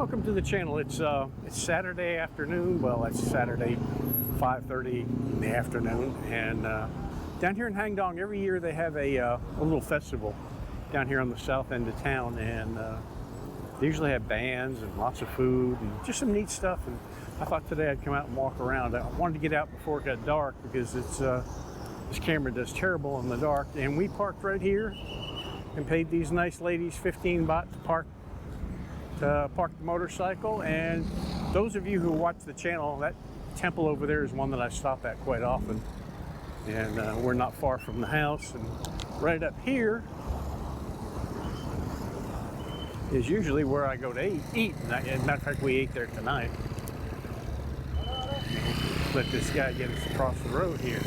welcome to the channel. It's Saturday afternoon. Well, it's Saturday 5:30 in the afternoon, and down here in Hangdong, every year they have a little festival down here on the south end of town, and they usually have bands and lots of food and just some neat stuff. And I thought today I'd come out and walk around. I wanted to get out before it got dark because it's this camera does terrible in the dark. And we parked right here and paid these nice ladies 15 baht to park the motorcycle. And those of you who watch the channel, that temple over there is one that I stop at quite often, and we're not far from the house. And right up here is usually where I go to eat. And as a matter of fact, we ate there tonight. Let this guy get us across the road here.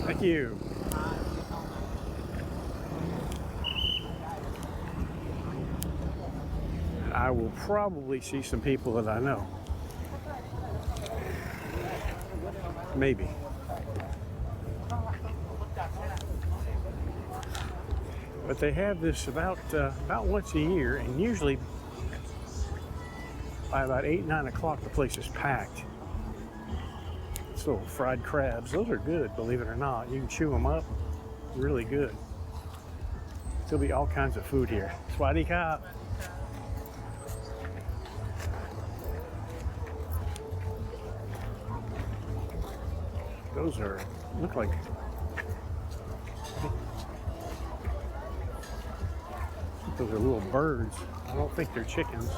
Thank you. I will probably see some people that I know. Maybe. But they have this about once a year, and usually by about 8, 9 o'clock the place is packed. So fried crabs, those are good, believe it or not. You can chew them up, really good. There'll be all kinds of food here. Swadee Kap. Those look like, those are little birds. I don't think they're chickens.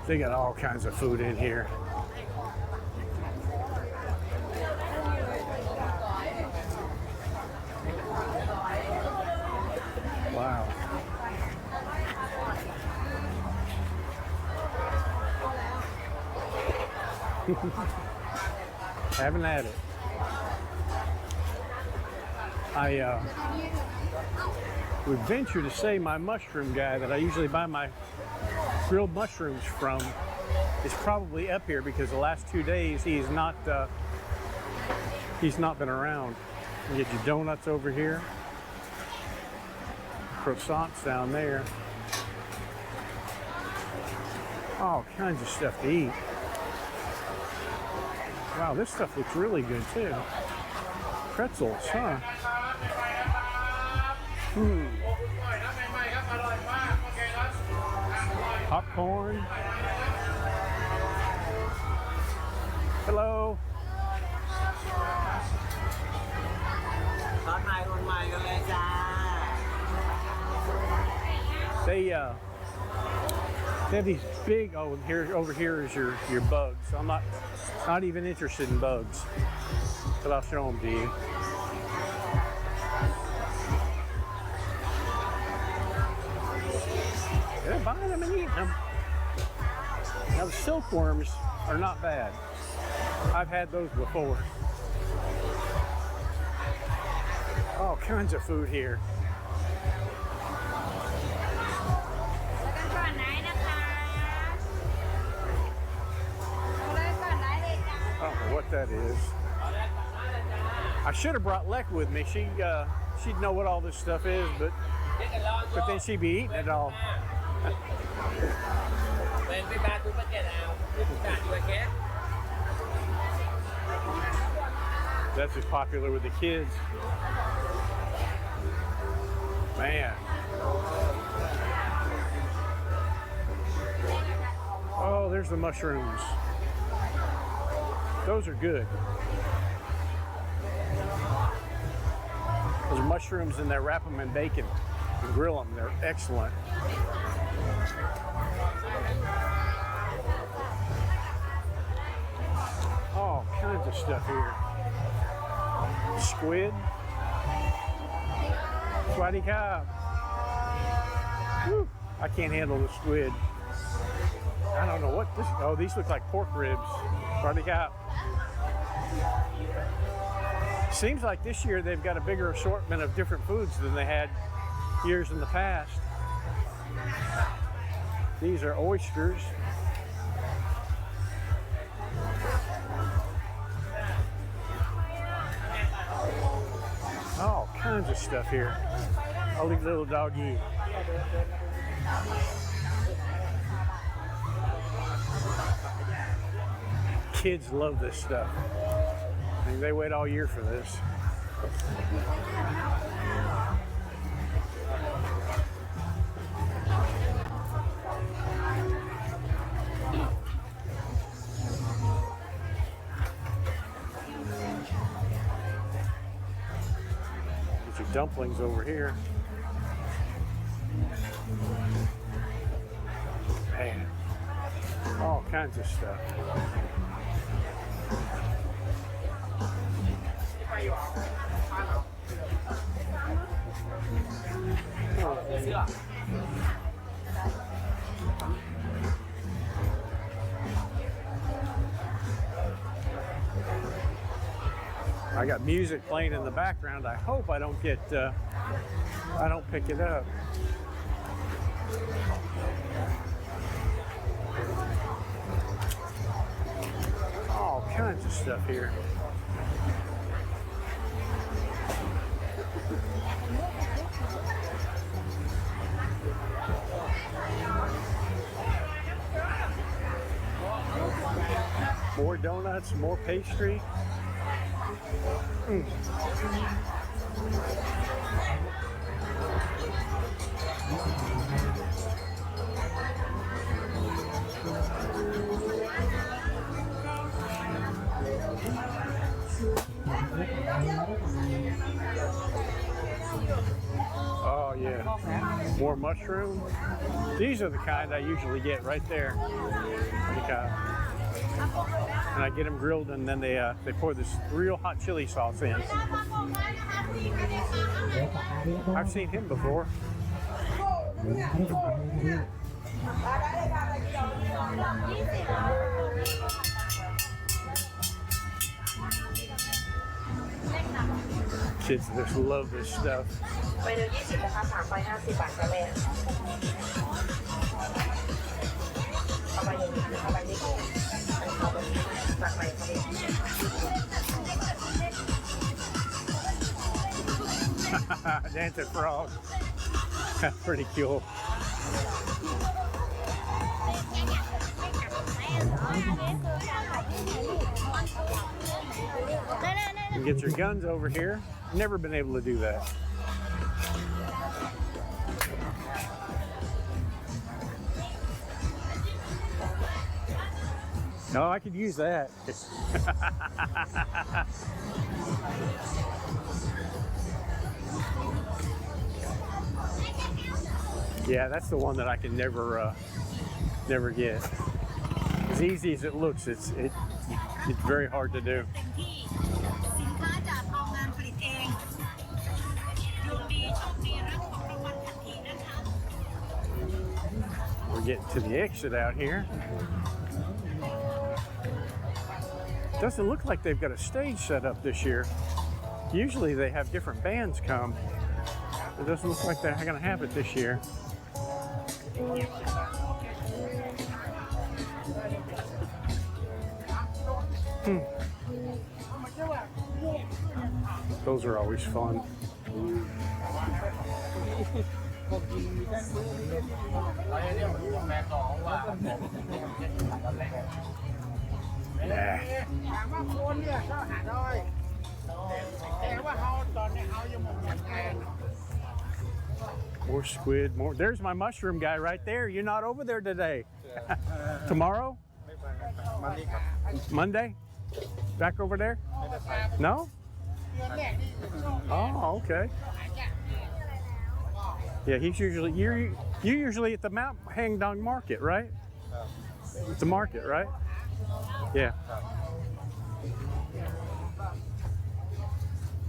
They got all kinds of food in here. Wow. Haven't had it. I would venture to say my mushroom guy that I usually buy my grilled mushrooms from is probably up here, because the last 2 days he's not been around. You get your donuts over here, croissants down there, all kinds of stuff to eat. Wow, this stuff looks really good too. Pretzels, huh? Popcorn. Hello. They have these big, over here is your bugs. I'm not even interested in bugs, but I'll show them to you. They're buying them and eating them. Now the silkworms are not bad. I've had those before. All kinds of food here. I don't know what that is. I should have brought Lek with me. She'd know what all this stuff is, but then she'd be eating it all. That's as popular with the kids. Man. Oh, there's the mushrooms. Those are good. Those are mushrooms, and they wrap them in bacon and grill them. They're excellent. All kinds of stuff here. Squid. Swadee Kap. Woo. I can't handle the squid. I don't know what this. Oh, these look like pork ribs. Swadee Kap. Seems like this year they've got a bigger assortment of different foods than they had years in the past. These are oysters. All kinds of stuff here. I'll leave the little doggy. Kids love this stuff. I mean, they wait all year for this. Get your dumplings over here. Man, all kinds of stuff. I got music playing in the background. I hope I don't get, I don't pick it up. All kinds of stuff here. More donuts, more pastry. Oh yeah, more mushroom. These are the kind I usually get right there. And I get them grilled, and then they pour this real hot chili sauce in. I've seen him before. Kids just love this stuff. Dancing frog. That's pretty cool. You get your guns over here. Never been able to do that. No, I could use that. Yeah, that's the one that I can never get. As easy as it looks, it's very hard to do. We're getting to the exit out here. Doesn't look like they've got a stage set up this year. Usually they have different bands come. It doesn't look like they're going to have it this year. Those are always fun. Yeah. More squid, more. There's my mushroom guy right there. You're not over there today. Tomorrow? Monday? Back over there? No? Oh, okay. Yeah, he's usually, you're usually at the Mount Hangdong market, right? It's the market, right? Yeah.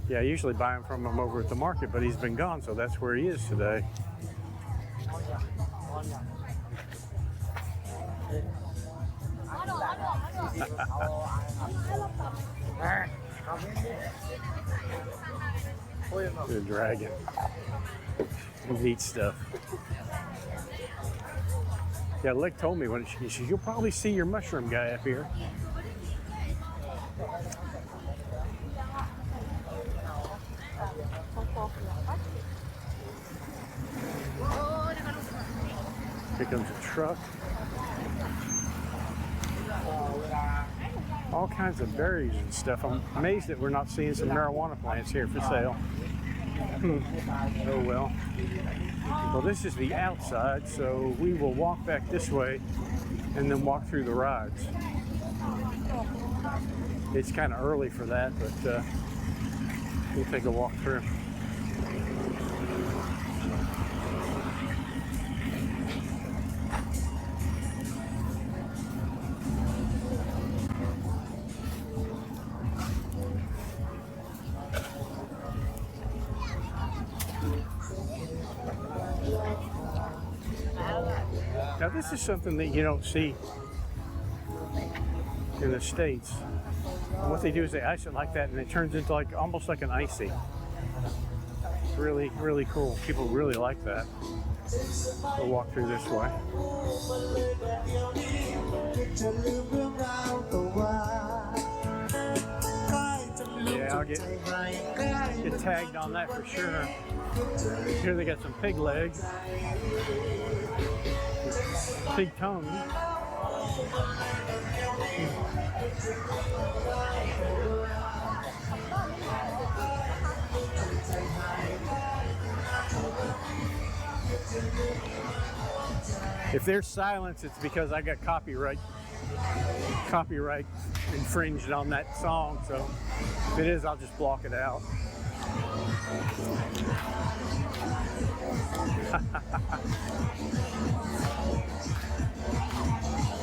Yeah, I usually buy him from him over at the market, but he's been gone, so that's where he is today. The dragon. Neat stuff. Yeah, Lick told me when she said, you'll probably see your mushroom guy up here. Here comes a truck. All kinds of berries and stuff. I'm amazed that we're not seeing some marijuana plants here for sale. Oh well. Well, this is the outside, so we will walk back this way and then walk through the rides. It's kind of early for that, but we'll take a walk through. Now this is something that you don't see in the States. And what they do is they ice it like that and it turns into like almost like an icy. It's really, really cool. People really like that. We'll walk through this way. Yeah, I'll get tagged on that for sure. Here they got some pig legs. Pig tongue. If there's silence, it's because I got copyright infringed on that song. So if it is, I'll just block it out.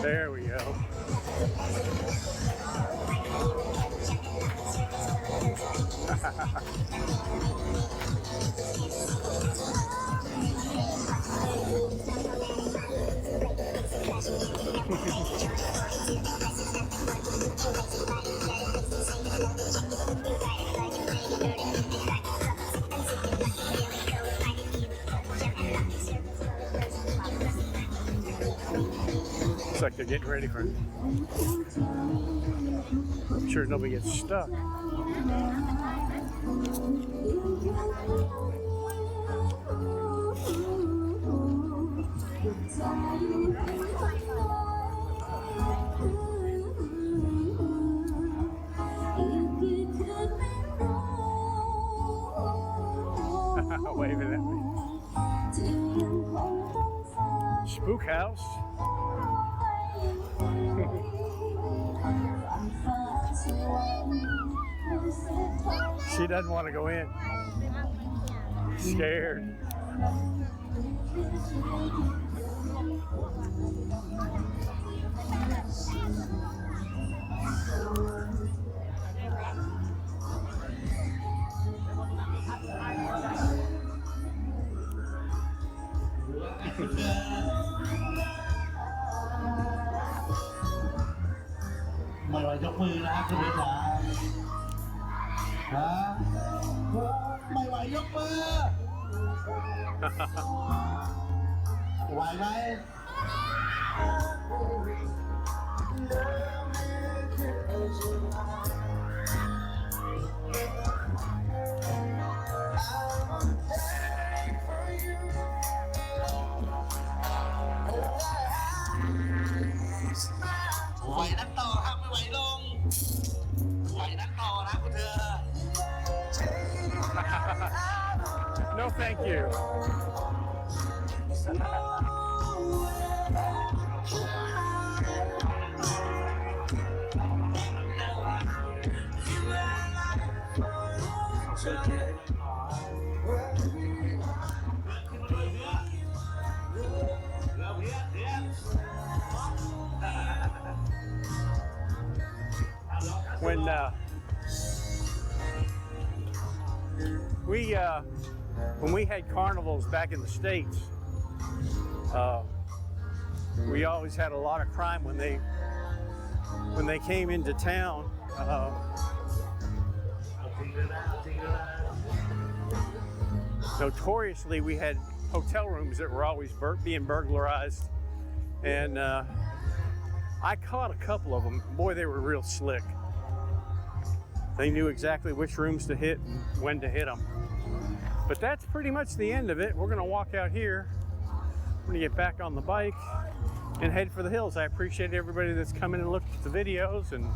There we go. Looks like they're getting ready for it. I'm sure nobody gets stuck. Waving at me. Spook house. She doesn't want to go in. Scared. Mời gọi dốcมือนะครับคุณผู้ชมฮะไม่ไหวยกมือไหวไหมไหวนักต่อครับไม่ไหวลงไหวนักต่อนะคุณเธอ No, thank you. When we had carnivals back in the States, we always had a lot of crime when they came into town. Notoriously, we had hotel rooms that were always being burglarized, and I caught a couple of them. Boy, they were real slick. They knew exactly which rooms to hit and when to hit them. But that's pretty much the end of it. We're going to walk out here. prepping to get back on the bike and head for the hills. I appreciate everybody that's come in and looked at the videos and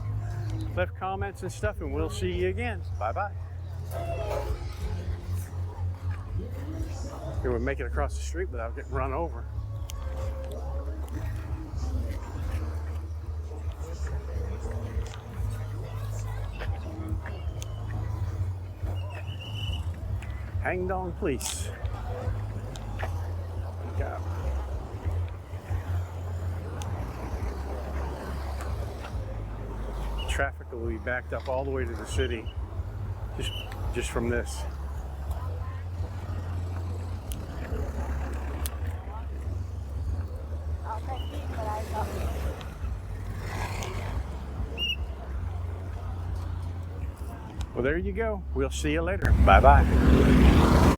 left comments and stuff, and we'll see you again. Bye-bye. Here, we'll make it across the street without getting run over. Hangdong Police. Yeah. Traffic will be backed up all the way to the city just from this. Well, there you go. We'll see you later. Bye-bye.